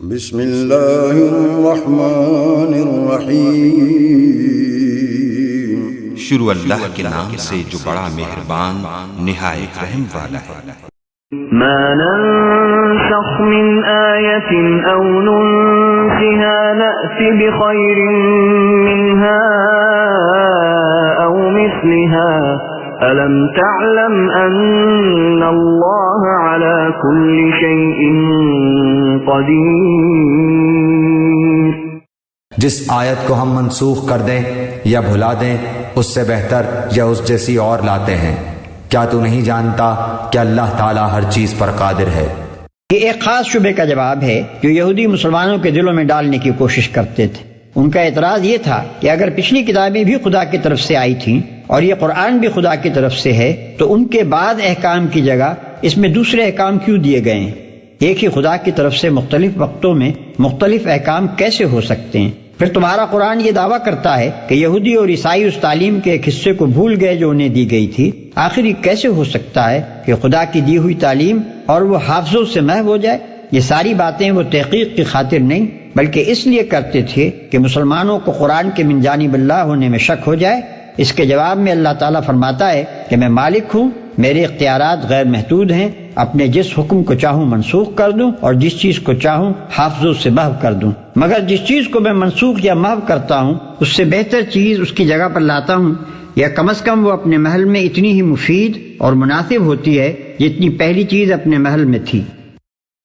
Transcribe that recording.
بسم اللہ الرحمن الرحیم، شروع اللہ کے نام سے جو بڑا مہربان نہایت رحم والا ہے۔ ما ننسخ من آیت او ننسها نأت بخیر منها او مثلها ألم تعلم أن الله على كل شيء قدیر۔ جس آیت کو ہم منسوخ کر دیں یا بھلا دیں اس سے بہتر یا اس جیسی اور لاتے ہیں۔ کیا تو نہیں جانتا کہ اللہ تعالیٰ ہر چیز پر قادر ہے؟ یہ ایک خاص شبے کا جواب ہے جو یہودی مسلمانوں کے دلوں میں ڈالنے کی کوشش کرتے تھے۔ ان کا اعتراض یہ تھا کہ اگر پچھلی کتابیں بھی خدا کی طرف سے آئی تھیں اور یہ قرآن بھی خدا کی طرف سے ہے تو ان کے بعد احکام کی جگہ اس میں دوسرے احکام کیوں دیے گئے ہیں؟ ایک ہی خدا کی طرف سے مختلف وقتوں میں مختلف احکام کیسے ہو سکتے ہیں؟ پھر تمہارا قرآن یہ دعویٰ کرتا ہے کہ یہودی اور عیسائی اس تعلیم کے ایک حصے کو بھول گئے جو انہیں دی گئی تھی۔ آخر یہ کیسے ہو سکتا ہے کہ خدا کی دی ہوئی تعلیم اور وہ حافظوں سے محو ہو جائے؟ یہ ساری باتیں وہ تحقیق کی خاطر نہیں بلکہ اس لیے کرتے تھے کہ مسلمانوں کو قرآن کے من جانب اللہ ہونے میں شک ہو جائے۔ اس کے جواب میں اللہ تعالیٰ فرماتا ہے کہ میں مالک ہوں، میرے اختیارات غیر محدود ہیں، اپنے جس حکم کو چاہوں منسوخ کر دوں اور جس چیز کو چاہوں حافظوں سے محو کر دوں، مگر جس چیز کو میں منسوخ یا محو کرتا ہوں اس سے بہتر چیز اس کی جگہ پر لاتا ہوں، یا کم از کم وہ اپنے محل میں اتنی ہی مفید اور مناسب ہوتی ہے جتنی پہلی چیز اپنے محل میں تھی۔